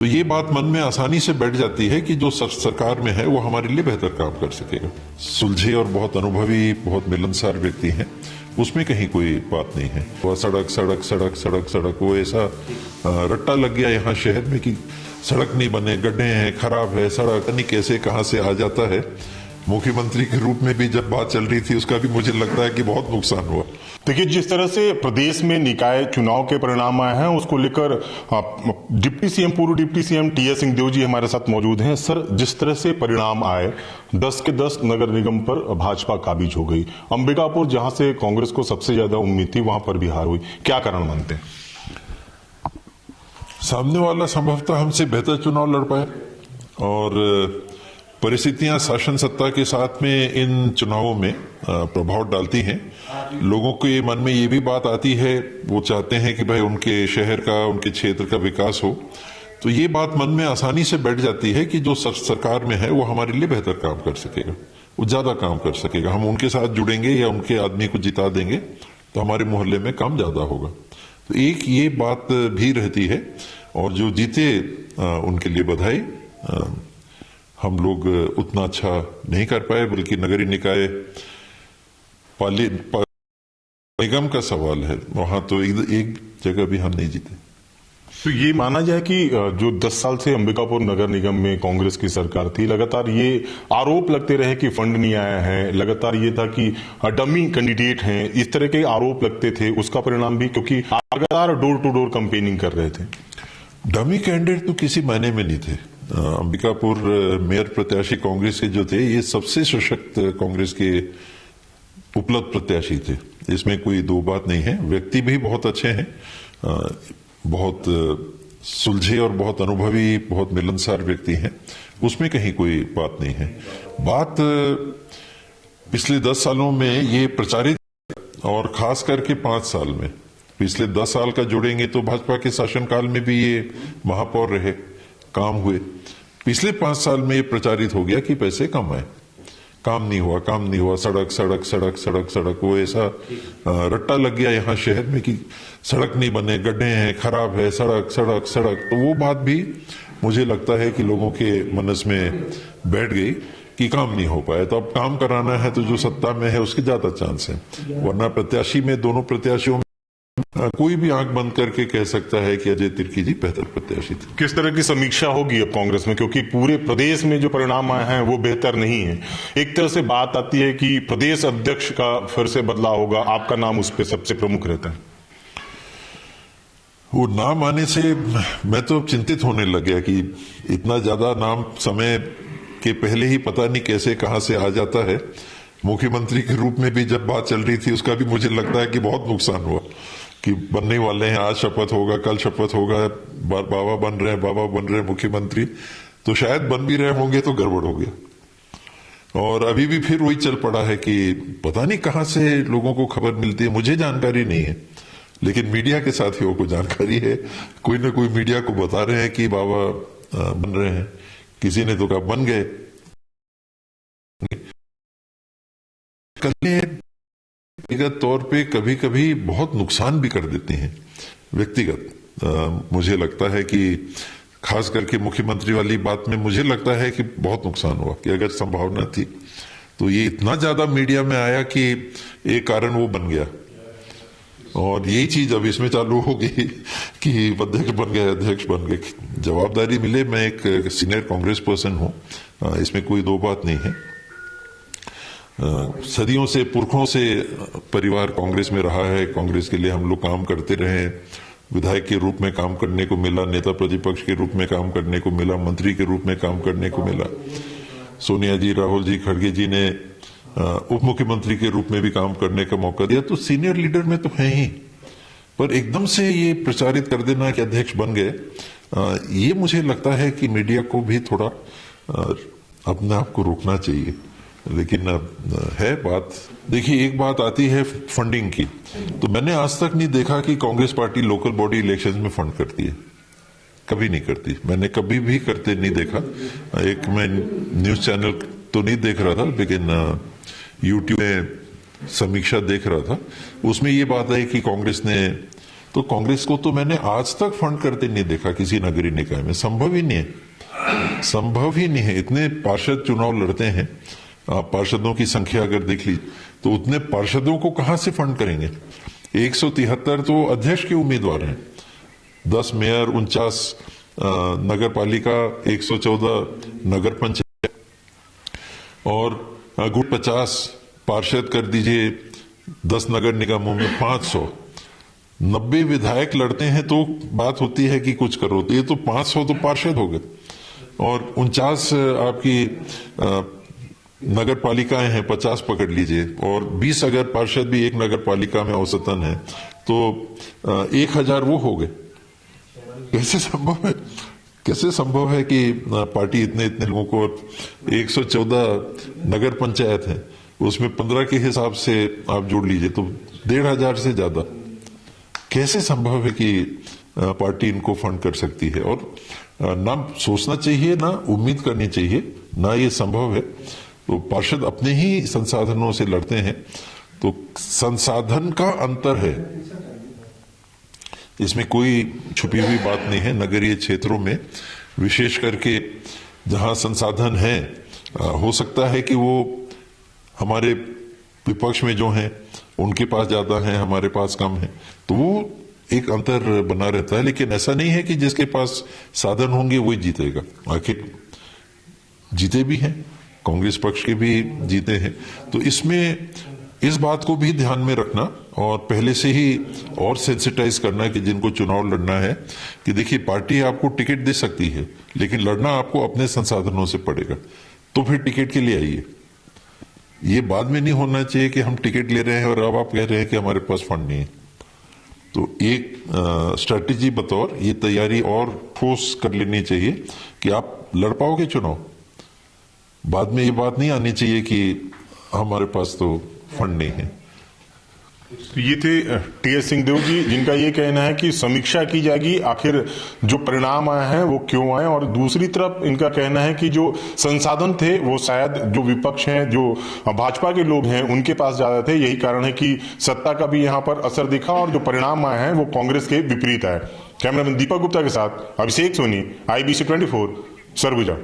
तो ये बात मन में आसानी से बैठ जाती है कि जो सरकार में है वो हमारे लिए बेहतर काम कर सकेगा। सुलझे और बहुत अनुभवी, बहुत मिलनसार व्यक्ति हैं, उसमें कहीं कोई बात नहीं है। वो सड़क सड़क सड़क सड़क सड़क वो ऐसा रट्टा लग गया यहाँ शहर में कि सड़क नहीं बने, गड्ढे हैं, खराब है सड़क, नहीं कैसे कहाँ से आ जाता है। मुख्यमंत्री के रूप में भी जब बात चल रही थी उसका भी मुझे लगता है कि बहुत नुकसान हुआ। देखिए, जिस तरह से प्रदेश में निकाय चुनाव के परिणाम आए हैं उसको लेकर पूर्व deputy CM T S Singhdeo ji हमारे साथ मौजूद हैं। सर, जिस तरह से परिणाम आए 10 के 10 नगर निगम पर भाजपा काबिज हो गई। अंबिकापुर जहां से कांग्रेस को सबसे ज्यादा उम्मीद थी वहां पर भी हार हुई, क्या कारण मानते हैं? सामने वाला संभवतः हमसे बेहतर चुनाव लड़ पाए और परिस्थितियां शासन सत्ता के साथ में इन चुनावों में प्रभाव डालती हैं। लोगों के मन में ये भी बात आती है, वो चाहते हैं कि भाई उनके शहर का, उनके क्षेत्र का विकास हो। तो ये बात मन में आसानी से बैठ जाती है कि जो सरकार में है वो हमारे लिए बेहतर काम कर सकेगा, वो ज्यादा काम कर सकेगा। हम उनके साथ जुड़ेंगे या उनके आदमी को जिता देंगे तो हमारे मोहल्ले में काम ज्यादा होगा। तो एक ये बात भी रहती है। और जो जीते उनके लिए बधाई। हम लोग उतना अच्छा नहीं कर पाए, बल्कि नगरीय निकाय निगम का सवाल है, वहां तो एक जगह भी हम नहीं जीते। तो ये माना जाए कि जो 10 साल से अंबिकापुर नगर निगम में कांग्रेस की सरकार थी, लगातार ये आरोप लगते रहे कि फंड नहीं आया है, लगातार ये था कि डमी कैंडिडेट हैं, इस तरह के आरोप लगते थे। उसका परिणाम भी, क्योंकि लगातार डोर टू डोर कैंपेनिंग कर रहे थे। डमी कैंडिडेट तो किसी मायने में नहीं थे। अंबिकापुर मेयर प्रत्याशी कांग्रेस के जो थे, ये सबसे सशक्त कांग्रेस के उपलब्ध प्रत्याशी थे, इसमें कोई दो बात नहीं है। व्यक्ति भी बहुत अच्छे हैं, बहुत सुलझे और बहुत अनुभवी, बहुत मिलनसार व्यक्ति हैं, उसमें कहीं कोई बात नहीं है। बात पिछले 10 सालों में ये प्रचारित, और खास करके 5 साल में, पिछले 10 साल का जोड़ेंगे तो भाजपा के शासनकाल में भी ये महापौर रहे, काम हुए। पिछले 5 साल में ये प्रचारित हो गया कि पैसे कम आए, काम नहीं हुआ, काम नहीं हुआ, सड़क सड़क सड़क सड़क सड़क वो ऐसा रट्टा लग गया यहाँ शहर में कि सड़क नहीं बने, गड्ढे हैं, खराब है सड़क सड़क सड़क। तो वो बात भी मुझे लगता है कि लोगों के मनस में बैठ गई कि काम नहीं हो पाया। तो अब काम कराना है तो जो सत्ता में है उसके ज्यादा चांस है, वरना प्रत्याशी में, दोनों प्रत्याशियों में कोई भी आंख बंद करके कह सकता है कि अजय तिर्की जी बेहतर प्रत्याशी थे। किस तरह की समीक्षा होगी अब कांग्रेस में, क्योंकि पूरे प्रदेश में जो परिणाम आए हैं वो बेहतर नहीं है। एक तरह से बात आती है कि प्रदेश अध्यक्ष का फिर से बदलाव होगा, आपका नाम उस पर सबसे प्रमुख रहता है। वो नाम आने से मैं तो चिंतित होने लग गया कि इतना ज्यादा नाम समय के पहले ही पता नहीं कैसे कहां से आ जाता है। मुख्यमंत्री के रूप में भी जब बात चल रही थी उसका भी मुझे लगता है कि बहुत नुकसान हुआ कि बनने वाले हैं, आज शपथ होगा, कल शपथ होगा, बाबा बन रहे हैं, बाबा बन रहे हैं मुख्यमंत्री, तो शायद बन भी रहे होंगे तो गड़बड़ हो गया। और अभी भी फिर वही चल पड़ा है कि पता नहीं कहां से लोगों को खबर मिलती है, मुझे जानकारी नहीं है, लेकिन मीडिया के साथियों को जानकारी है। कोई ना कोई मीडिया को बता रहे हैं कि बाबा बन रहे हैं, किसी ने तो कहा बन गए। व्यक्तिगत तौर पे कभी कभी बहुत नुकसान भी कर देते हैं व्यक्तिगत। मुझे लगता है कि खास करके मुख्यमंत्री वाली बात में मुझे लगता है कि बहुत नुकसान हुआ, कि अगर संभावना थी तो ये इतना ज्यादा मीडिया में आया कि एक कारण वो बन गया। और यही चीज अब इसमें चालू हो गई कि अध्यक्ष बन गए, अध्यक्ष बन गए, जवाबदारी मिले। मैं एक सीनियर कांग्रेस पर्सन हूं, इसमें कोई दो बात नहीं है। सदियों से, पुरखों से परिवार कांग्रेस में रहा है, कांग्रेस के लिए हम लोग काम करते रहे। विधायक के रूप में काम करने को मिला, नेता प्रतिपक्ष के रूप में काम करने को मिला, मंत्री के रूप में काम करने को मिला। सोनिया जी, राहुल जी, खड़गे जी ने उप मुख्यमंत्री के रूप में भी काम करने का मौका दिया। तो सीनियर लीडर में तो है ही, पर एकदम से ये प्रचारित कर देना कि अध्यक्ष बन गए, ये मुझे लगता है कि मीडिया को भी थोड़ा अपने आप को रोकना चाहिए। लेकिन अब है बात, देखिए एक बात आती है फंडिंग की, तो मैंने आज तक नहीं देखा कि Congress party local body elections में फंड करती है, कभी नहीं करती, मैंने कभी भी करते नहीं देखा। एक मैं न्यूज चैनल तो नहीं देख रहा था, लेकिन यूट्यूब में समीक्षा देख रहा था, उसमें ये बात है कि कांग्रेस ने तो कांग्रेस को तो मैंने आज तक फंड करते नहीं देखा किसी नगरीय निकाय में। संभव ही नहीं है, संभव ही नहीं है। इतने पार्षद चुनाव लड़ते हैं, आप पार्षदों की संख्या अगर देख ली तो उतने पार्षदों को कहां से फंड करेंगे। 173 तो अध्यक्ष के उम्मीदवार हैं, 10 मेयर, 49 नगर पालिका, 114 नगर पंचायत और गुट 50 पार्षद कर दीजिए, 10 नगर निगमों में 500, 90 विधायक लड़ते हैं तो बात होती है कि कुछ करो। तो ये तो 500 तो पार्षद हो गए और 49 आपकी नगर पालिकाएं हैं, 50 पकड़ लीजिए, और 20 अगर पार्षद भी एक नगर पालिका में औसतन है तो 1000 वो हो गए। कैसे संभव है, कैसे संभव है कि पार्टी इतने इतने लोगों को, 114 नगर पंचायत है उसमें 15 के हिसाब से आप जोड़ लीजिए तो 1500 से ज्यादा। कैसे संभव है कि पार्टी इनको फंड कर सकती है। और ना सोचना चाहिए, ना उम्मीद करनी चाहिए, ना ये संभव है। तो पार्षद अपने ही संसाधनों से लड़ते हैं, तो संसाधन का अंतर है, इसमें कोई छुपी हुई बात नहीं है। नगरीय क्षेत्रों में विशेष करके जहां संसाधन है, हो सकता है कि वो हमारे विपक्ष में जो हैं उनके पास ज्यादा है, हमारे पास कम है, तो वो एक अंतर बना रहता है। लेकिन ऐसा नहीं है कि जिसके पास साधन होंगे वही जीतेगा। आखिर जीते भी हैं, कांग्रेस पक्ष के भी जीते हैं। तो इसमें इस बात को भी ध्यान में रखना और पहले से ही और सेंसिटाइज करना कि जिनको चुनाव लड़ना है कि देखिए पार्टी आपको टिकट दे सकती है लेकिन लड़ना आपको अपने संसाधनों से पड़ेगा, तो फिर टिकट के लिए आइए। ये बाद में नहीं होना चाहिए कि हम टिकट ले रहे हैं और अब आप कह रहे हैं कि हमारे पास फंड नहीं है। तो एक स्ट्रेटेजी बतौर ये तैयारी और ठोस कर लेनी चाहिए कि आप लड़ पाओगे चुनाव। बाद में ये बात नहीं आनी चाहिए कि हमारे पास तो फंड नहीं है। ये थे टीएस सिंहदेव जी, जिनका ये कहना है कि समीक्षा की जाएगी आखिर जो परिणाम आए हैं वो क्यों आए, और दूसरी तरफ इनका कहना है कि जो संसाधन थे वो शायद जो विपक्ष हैं, जो भाजपा के लोग हैं, उनके पास ज्यादा थे। यही कारण है कि सत्ता का भी यहाँ पर असर दिखा और जो परिणाम आए हैं वो कांग्रेस के विपरीत आए। कैमरामैन दीपक गुप्ता के साथ अभिषेक सोनी, IBC 24, सरगुजा।